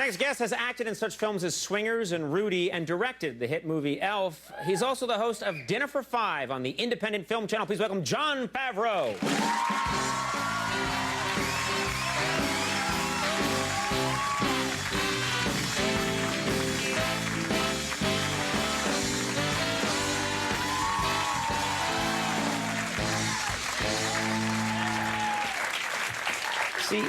next guest has acted in such films as Swingers and Rudy and directed the hit movie Elf. He's also the host of Dinner for Five on the Independent Film Channel. Please welcome Jon Favreau. See,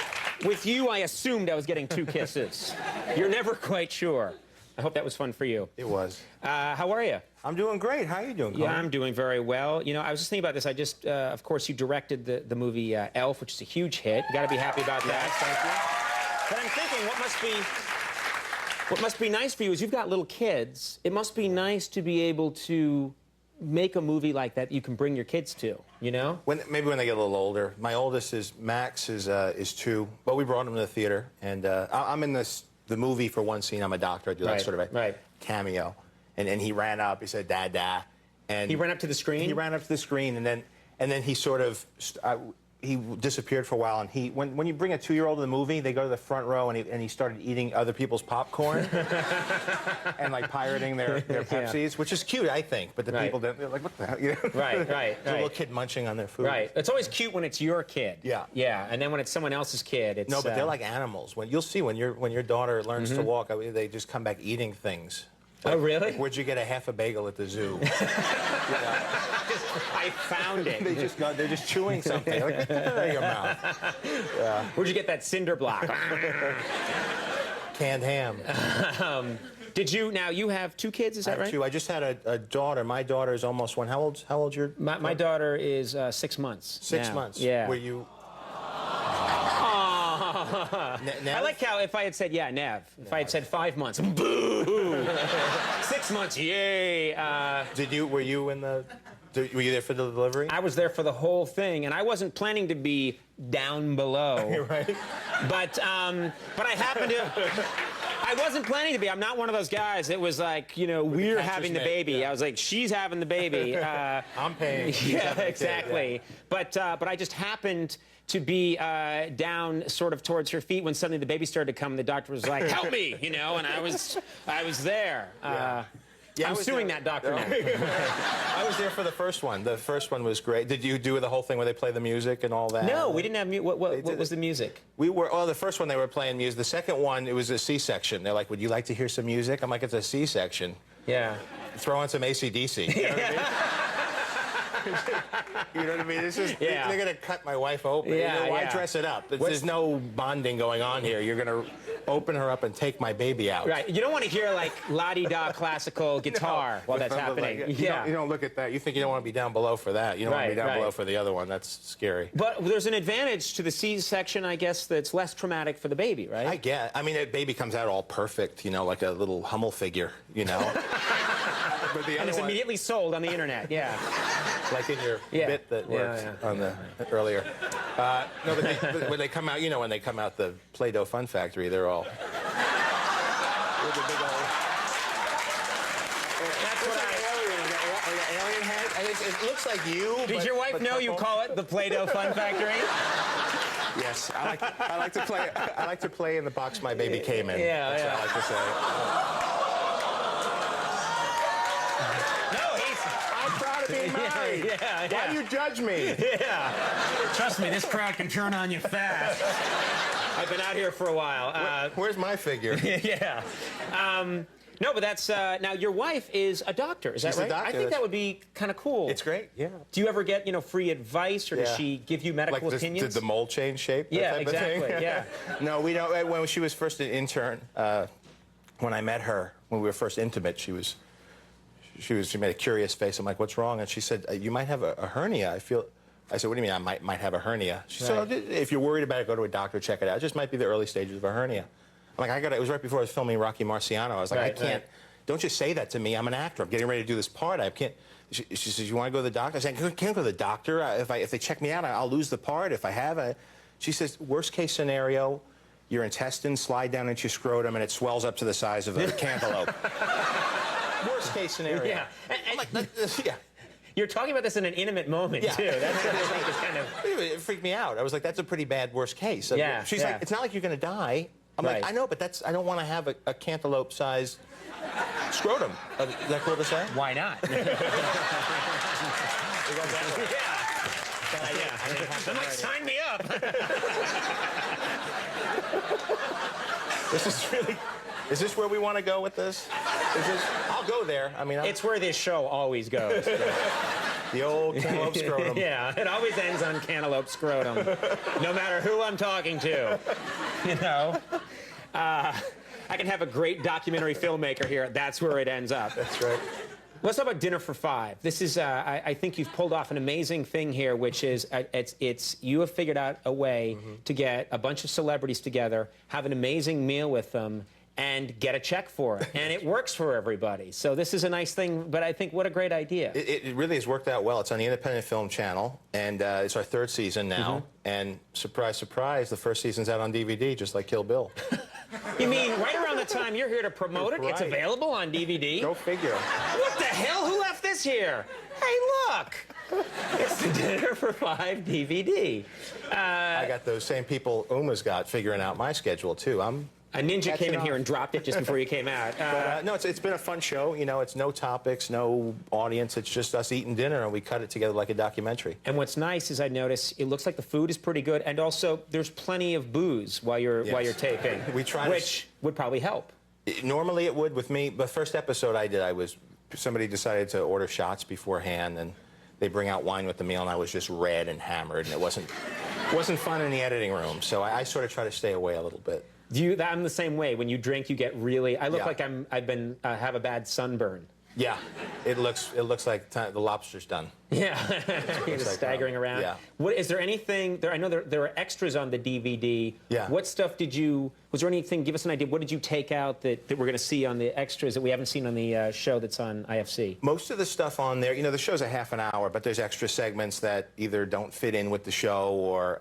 with you, I assumed I was getting 2 kisses. You're never quite sure. I hope that was fun for you. It was. How are you? I'm doing great. How are you doing, Conan? Yeah, I'm doing very well. You know, I was just thinking about this. I just, of course, you directed the movie Elf, which is a huge hit. You got to be happy about that. Yes, thank you. But I'm thinking, what must be nice for you is you've got little kids. It must be nice to be able to make a movie like that you can bring your kids to, you know? Maybe when they get a little older. My oldest is Max is 2. Well, we brought him to the theater, and I'm in the movie for one scene. I'm a doctor. I do that sort of a cameo, and he ran up. He said, "Dad," and he ran up to the screen. He ran up to the screen, and then he sort of he disappeared for a while. And when you bring a 2-year-old to the movie, they go to the front row, and he started eating other people's popcorn and like pirating their Pepsis, which is cute, I think. But the people they're like, what the hell? You know? Right. A little kid munching on their food. Right. It's always cute when it's your kid. Yeah. Yeah. And then when it's someone else's kid, it's no. But they're like animals. You'll see when your daughter learns to walk, they just come back eating things. Like, oh, really? Where'd you get a half a bagel at the zoo? I found it. They're just chewing something. Like, get that out of your mouth. Yeah. Where'd you get that cinder block? Canned ham. Now you have 2 kids, is that right? 2. I just had a daughter. My daughter is almost 1. How old's your? My daughter is 6 months. 6 months. Yeah. Were you? I like how if I had said, Nev. If I had said 5 months, boo! 6 months, yay! Were you there for the delivery? I was there for the whole thing, and I wasn't planning to be down below. Right. But I happened to. I wasn't planning to be. I'm not one of those guys. It was like, you know, we're having the baby. Yeah. I was like, she's having the baby. I'm paying. Yeah, exactly. Yeah. But I just happened to be down sort of towards her feet when suddenly the baby started to come. And the doctor was like, "Help me," you know, and I was there. Yeah, I'm suing that doctor now. I was there for the first one. The first one was great. Did you do the whole thing where they play the music and all that? No, we didn't have music. What was the music? The first one they were playing music. The second one, it was a C-section. They're like, "Would you like to hear some music?" I'm like, "It's a C-section." Yeah. Throw on some AC/DC. You know what I mean? You know what I mean? It's just, they're going to cut my wife open. Yeah, you know, why dress it up? There's no bonding going on here. You're going to open her up and take my baby out. Right. You don't want to hear, like, la-di-da classical guitar while that's happening. You don't look at that. You think you don't want to be down below for that. You don't want to be down below for the other one. That's scary. But there's an advantage to the C-section, I guess, that's less traumatic for the baby, right? I guess. I mean, the baby comes out all perfect, you know, like a little Hummel figure, you know. But the and it's immediately sold on the internet, yeah. Like in your bit that worked on the earlier. No, but when they come out, you know, when they come out the Play-Doh Fun Factory, they're all with a big old. That's what alien head. It looks like you. Did your wife know you call it the Play-Doh Fun Factory? Yes, I like to play. I like to play in the box my baby came in. Yeah, That's what I like to say. Being married. Yeah. Why do you judge me? Yeah. Trust me, this crowd can turn on you fast. I've been out here for a while. Where's my figure? Yeah. No, but that's now your wife is a doctor. Is that right? She's a doctor. I think that would be kind of cool. It's great. Yeah. Do you ever get free advice, or does she give you medical opinions? Did the mold change shape? Yeah, exactly. Yeah. No, we don't. When she was first an intern, when I met her, when we were first intimate, she made a curious face. I'm like, "What's wrong?" And she said, "You might have a hernia." I said, "What do you mean I might have a hernia?" She said, "If you're worried about it, go to a doctor, check it out. It just might be the early stages of a hernia." I'm like, it was right before I was filming Rocky Marciano. I was like, I can't, don't just say that to me. I'm an actor. I'm getting ready to do this part. I can't. She says, "You want to go to the doctor?" I said, "I can't go to the doctor. If they check me out, I'll lose the part. If I have She says, "Worst case scenario, your intestines slide down into your scrotum and it swells up to the size of a cantaloupe." Worst case scenario. Yeah. I'm like, yeah. You're talking about this in an intimate moment, too. That's what I think is kind of... It freaked me out. I was like, that's a pretty bad worst case. So yeah. She's like, it's not like you're going to die. I'm like, I know, but I don't want to have a cantaloupe-sized scrotum. Is that cool to say? Why not? Sign me up. This is really. Is this where we want to go with this? I'll go there. I mean, it's where this show always goes. The old cantaloupe scrotum. Yeah, it always ends on cantaloupe scrotum, no matter who I'm talking to. You know, I can have a great documentary filmmaker here. That's where it ends up. That's right. Let's talk about Dinner for Five. This is, I think you've pulled off an amazing thing here, which is, you have figured out a way to get a bunch of celebrities together, have an amazing meal with them, and get a check for it. And it works for everybody. So this is a nice thing, but I think what a great idea. It really has worked out well. It's on the Independent Film Channel, and it's our 3rd season now. And surprise, surprise, the 1st season's out on DVD, just like Kill Bill. You mean right around the time you're here to promote it, it's available on DVD? Go figure. What the hell? Who left this here? Hey, look! It's the Dinner for Five DVD. I got those same people Uma's got figuring out my schedule, too. A ninja came in here and dropped it just before you came out. No, it's been a fun show. You know, it's no topics, no audience. It's just us eating dinner, and we cut it together like a documentary. And what's nice is I notice it looks like the food is pretty good, and also there's plenty of booze while you're taping, We try which would probably help. Normally it would with me. The first episode I did, somebody decided to order shots beforehand, and they bring out wine with the meal, and I was just red and hammered, and it wasn't fun in the editing room. So I sort of try to stay away a little bit. I'm the same way. When you drink, you get really. I look like have a bad sunburn. Yeah, it looks like the lobster's done. Yeah, you're just like, staggering around. Yeah. What is there anything there? I know there are extras on the DVD. Yeah. What stuff was there anything? Give us an idea. What did you take out that we're going to see on the extras that we haven't seen on the show that's on IFC? Most of the stuff on there, you know, the show's a half an hour, but there's extra segments that either don't fit in with the show or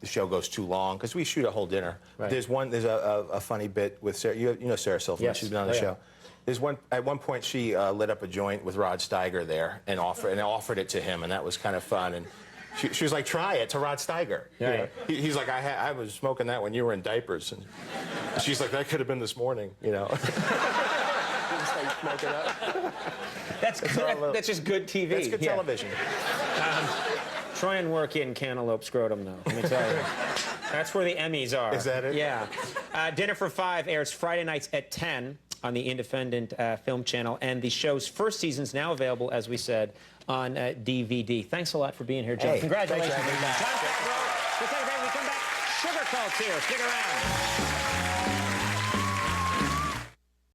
the show goes too long because we shoot a whole dinner. Right. There's a funny bit with Sarah. You know Sarah Silverman. Yes. She's been on the show. There's at one point she lit up a joint with Rod Steiger there and offered it to him, and that was kind of fun. And she was like, "Try it," to Rod Steiger. Yeah. You know? He's like, "I was smoking that when you were in diapers," and she's like, "That could have been this morning," you know. Just like smoking up. That's just good TV. That's good television. Try and work in Cantaloupe Scrotum, though. Let me tell you. That's where the Emmys are. Is that it? Yeah. Dinner for Five airs Friday nights at 10 on the Independent Film Channel, and the show's 1st season's now available, as we said, on DVD. Thanks a lot for being here, Jon. Hey, congratulations. thanks for having me back. Jon Favreau. We'll take a break. When we come back, Sugar Cults here. Stick around.